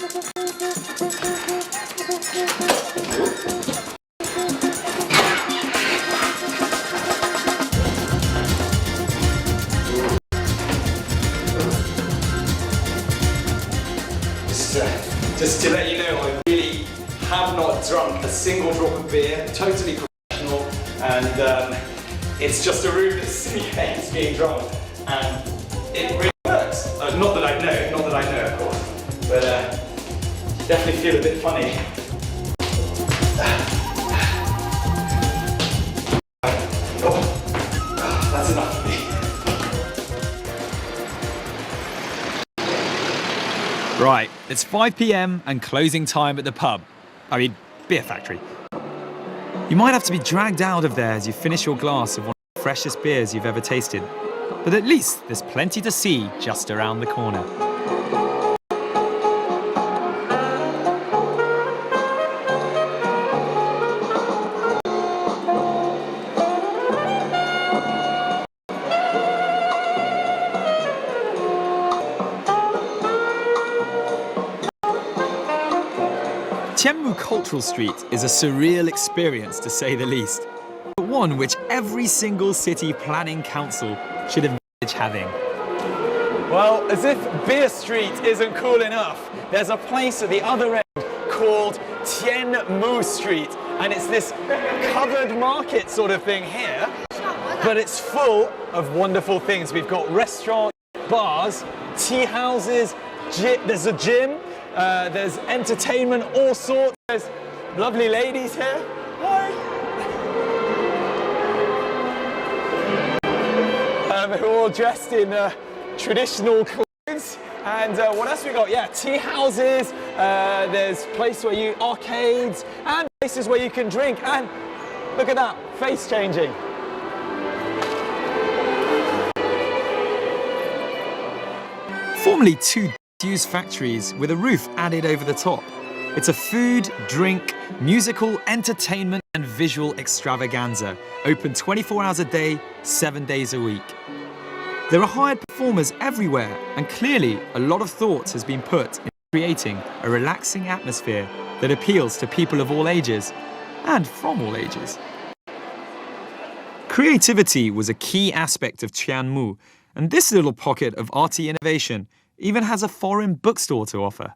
Just to let you know, I really have not drunk a single drop of beer, totally professional, and it's just a room that simulates being drunk, and it really works. Not that I know, of course, but definitely feel a bit funny. That's enough for me. Right, it's 5 p.m. and closing time at the pub. I mean, beer factory. You might have to be dragged out of there as you finish your glass of one of the freshest beers you've ever tasted. But at least there's plenty to see just around the corner. Chunmu Cultural Street is a surreal experience, to say the least, but one which every single city planning council should envisage having. Well, as if Beer Street isn't cool enough, there's a place at the other end called Chunmu Street, and it's this covered market sort of thing here, but it's full of wonderful things. We've got restaurants, bars, tea houses, there's a gym, there's entertainment, all sorts. There's lovely ladies here. Hi. Who are all dressed in traditional clothes. And what else we got? Yeah, tea houses. There's places where you arcades and places where you can drink. And look at that, face changing. Formerly two disused factories with a roof added over the top. It's a food, drink, musical, entertainment and visual extravaganza, open 24 hours a day, 7 days a week. There are hired performers everywhere, and clearly a lot of thought has been put in creating a relaxing atmosphere that appeals to people of all ages, and from all ages. Creativity was a key aspect of Chunmu, and this little pocket of arty innovation even has a foreign bookstore to offer.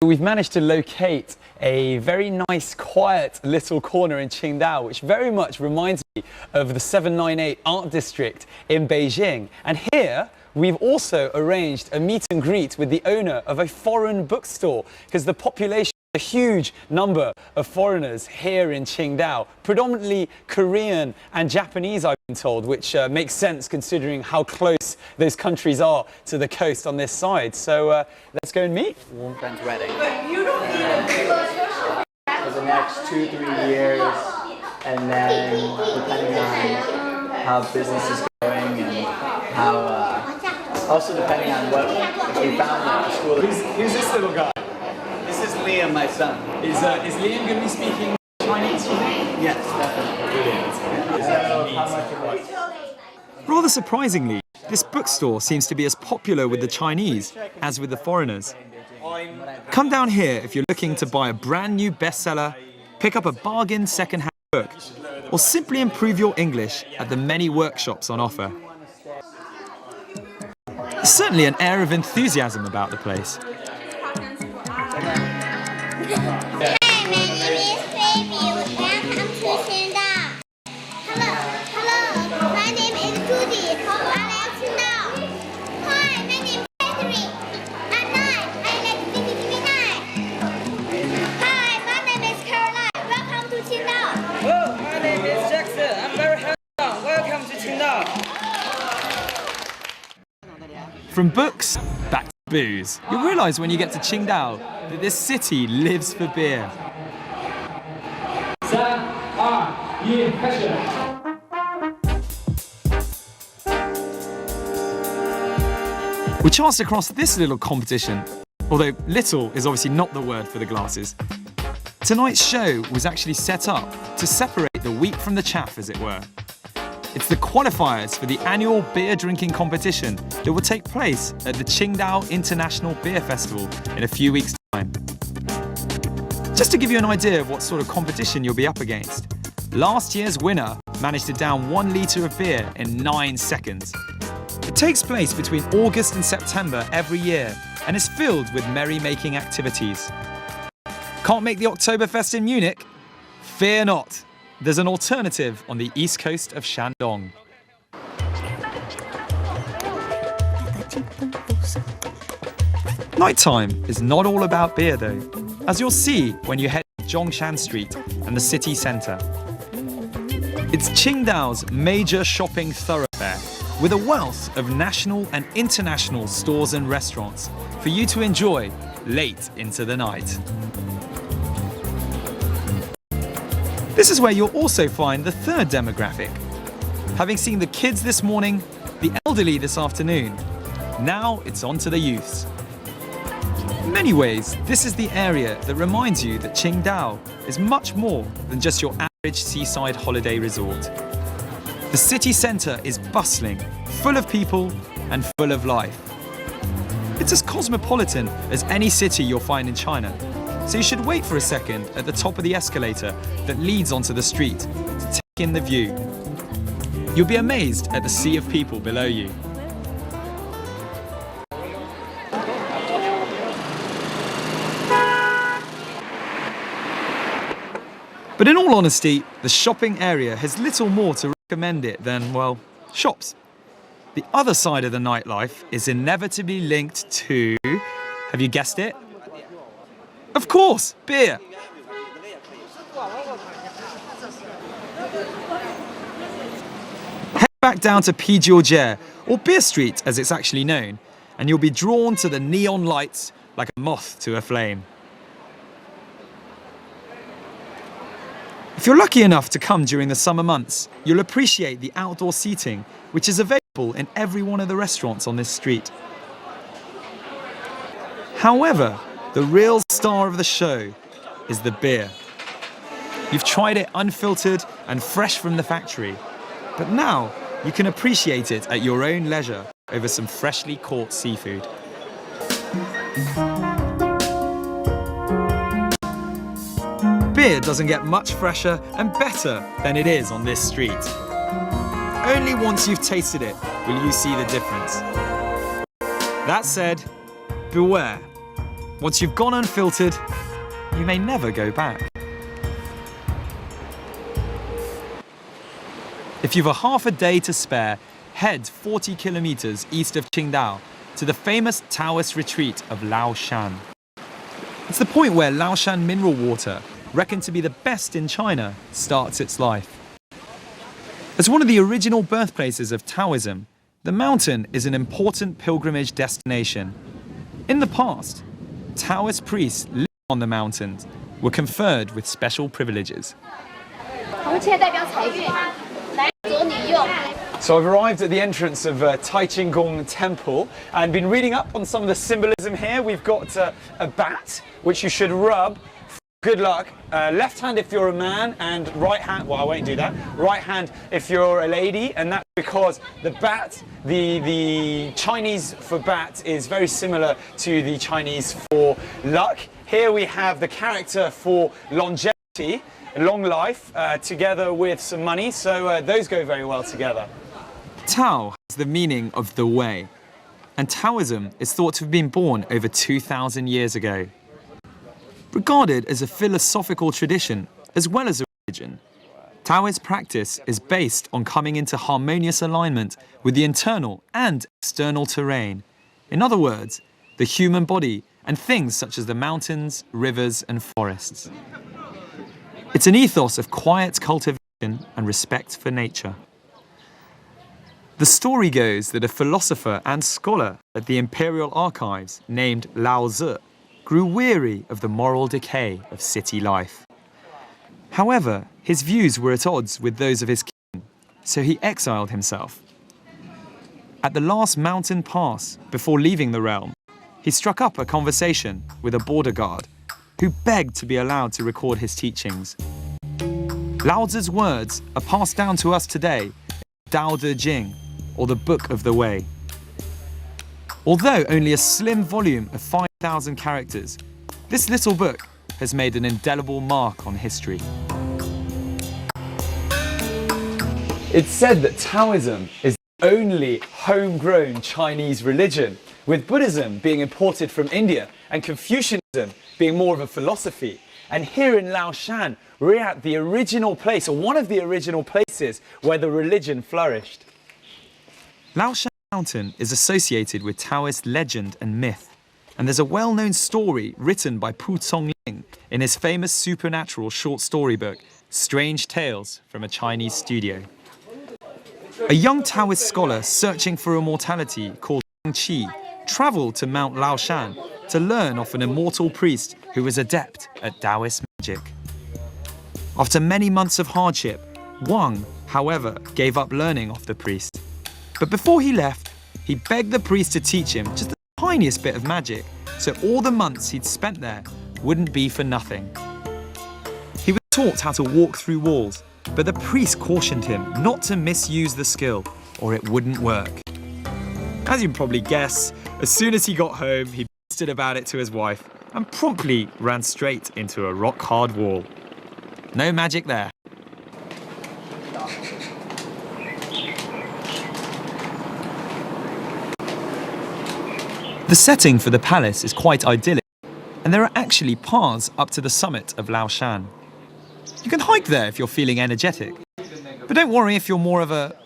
We've managed to locate a very nice, quiet little corner in Qingdao, which very much reminds me of the 798 Art District in Beijing. And here, we've also arranged a meet and greet with the owner of a foreign bookstore, because the population, a huge number of foreigners here in Qingdao, predominantly Korean and Japanese, I've been told, which makes sense considering how close those countries are to the coast on this side. So let's go and meet. Warm friend's wedding. For the next 2-3 years, and then depending on how business is going and how, also depending on what, if we found a school. Who's this little guy? This is Liam, my son. Is Liam going to be speaking Chinese? Yes, definitely. Brilliant. How much it was? Rather surprisingly, this bookstore seems to be as popular with the Chinese as with the foreigners. Come down here if you're looking to buy a brand new bestseller, pick up a bargain second-hand book, or simply improve your English at the many workshops on offer. There's certainly an air of enthusiasm about the place. From books, back to booze. You'll realise when you get to Qingdao that this city lives for beer. We chanced across this little competition, although little is obviously not the word for the glasses. Tonight's show was actually set up to separate the wheat from the chaff, as it were. It's the qualifiers for the annual beer drinking competition that will take place at the Qingdao International Beer Festival in a few weeks' time. Just to give you an idea of what sort of competition you'll be up against, last year's winner managed to down 1 litre of beer in 9 seconds. It takes place between August and September every year and is filled with merry-making activities. Can't make the Oktoberfest in Munich? Fear not. There's an alternative on the east coast of Shandong. Nighttime is not all about beer though, as you'll see when you head to Zhongshan Street and the city centre. It's Qingdao's major shopping thoroughfare, with a wealth of national and international stores and restaurants for you to enjoy late into the night. This is where you'll also find the third demographic. Having seen the kids this morning, the elderly this afternoon, now it's on to the youths. In many ways, this is the area that reminds you that Qingdao is much more than just your average seaside holiday resort. The city centre is bustling, full of people and full of life. It's as cosmopolitan as any city you'll find in China, so you should wait for a second at the top of the escalator that leads onto the street to take in the view. You'll be amazed at the sea of people below you. But in all honesty, the shopping area has little more to recommend it than, well, shops. The other side of the nightlife is inevitably linked to, have you guessed it? Of course, beer. Head back down to Pijiujie, or Beer Street as it's actually known, and you'll be drawn to the neon lights like a moth to a flame. If you're lucky enough to come during the summer months, you'll appreciate the outdoor seating, which is available in every one of the restaurants on this street. However, the real star of the show is the beer. You've tried it unfiltered and fresh from the factory, but now you can appreciate it at your own leisure over some freshly caught seafood. Beer doesn't get much fresher and better than it is on this street. Only once you've tasted it will you see the difference. That said, beware. Once you've gone unfiltered, you may never go back. If you've a half a day to spare, head 40 kilometers east of Qingdao to the famous Taoist retreat of Laoshan. It's the point where Laoshan mineral water, reckoned to be the best in China, starts its life. As one of the original birthplaces of Taoism, the mountain is an important pilgrimage destination. In the past, Taoist priests living on the mountains were conferred with special privileges. So I've arrived at the entrance of Tai Qinggong Temple and been reading up on some of the symbolism here. We've got a bat, which you should rub. Good luck. Left hand if you're a man, and right hand, well, I won't do that. Right hand if you're a lady, and that's because the bat, the Chinese for bat is very similar to the Chinese for luck. Here we have the character for longevity, long life, together with some money, so those go very well together. Tao has the meaning of the way, and Taoism is thought to have been born over 2,000 years ago. Regarded as a philosophical tradition as well as a religion, Taoist practice is based on coming into harmonious alignment with the internal and external terrain. In other words, the human body and things such as the mountains, rivers and forests. It's an ethos of quiet cultivation and respect for nature. The story goes that a philosopher and scholar at the Imperial Archives named Lao Tzu grew weary of the moral decay of city life. However, his views were at odds with those of his king, so he exiled himself. At the last mountain pass before leaving the realm, he struck up a conversation with a border guard who begged to be allowed to record his teachings. Lao Tzu's words are passed down to us today in Dao De Jing, or the Book of the Way. Although only a slim volume of 5,000 characters, this little book has made an indelible mark on history. It's said that Taoism is the only homegrown Chinese religion, with Buddhism being imported from India and Confucianism being more of a philosophy. And here in Laoshan, we're at the original place, or one of the original places, where the religion flourished. Laoshan Mountain is associated with Taoist legend and myth, and there's a well-known story written by Pu Tongling in his famous supernatural short story book, Strange Tales from a Chinese Studio. A young Taoist scholar searching for immortality called Qi travelled to Mount Laoshan to learn of an immortal priest who was adept at Taoist magic. After many months of hardship, Wang, however, gave up learning of the priest. But before he left, he begged the priest to teach him just the tiniest bit of magic, so all the months he'd spent there wouldn't be for nothing. He was taught how to walk through walls, but the priest cautioned him not to misuse the skill, or it wouldn't work. As you can probably guess, as soon as he got home, he boasted about it to his wife and promptly ran straight into a rock-hard wall. No magic there. The setting for the palace is quite idyllic, and there are actually paths up to the summit of Laoshan. You can hike there if you're feeling energetic, but don't worry if you're more of a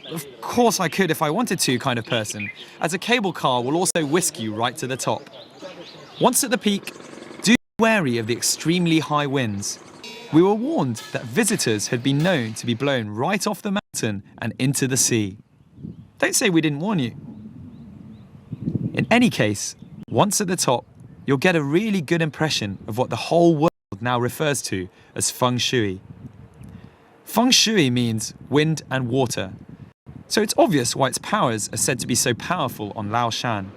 "of course I could if I wanted to" kind of person, as a cable car will also whisk you right to the top. Once at the peak, do be wary of the extremely high winds. We were warned that visitors had been known to be blown right off the mountain and into the sea. Don't say we didn't warn you. In any case, once at the top, you'll get a really good impression of what the whole world now refers to as feng shui. Feng shui means wind and water, so it's obvious why its powers are said to be so powerful on Laoshan.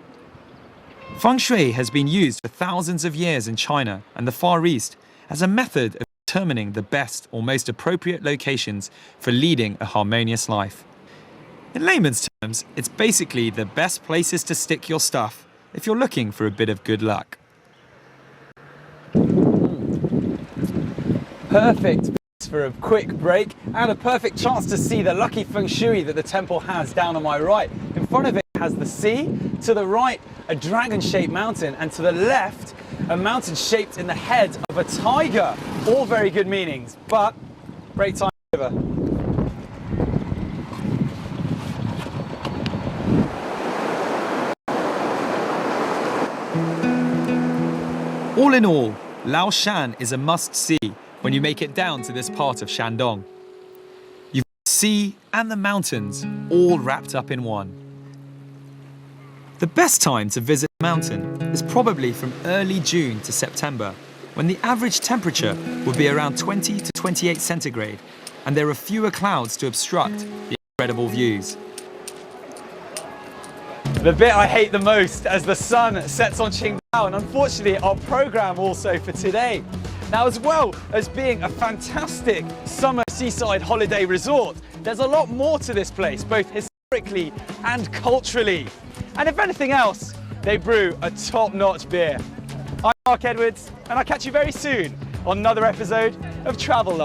Feng shui has been used for thousands of years in China and the Far East as a method of determining the best or most appropriate locations for leading a harmonious life. In layman's terms, it's basically the best places to stick your stuff if you're looking for a bit of good luck. Perfect for a quick break and a perfect chance to see the lucky feng shui that the temple has down on my right. In front of it has the sea, to the right a dragon-shaped mountain, and to the left a mountain shaped in the head of a tiger. All very good meanings, but break time over. All in all, Laoshan is a must-see when you make it down to this part of Shandong. You've got the sea and the mountains all wrapped up in one. The best time to visit the mountain is probably from early June to September, when the average temperature would be around 20 to 28 centigrade, and there are fewer clouds to obstruct the incredible views. The bit I hate the most as the sun sets on Qingdao, and unfortunately our program also for today. Now, as well as being a fantastic summer seaside holiday resort, there's a lot more to this place, both historically and culturally. And if anything else, they brew a top-notch beer. I'm Marc Edwards, and I'll catch you very soon on another episode of Travelogue.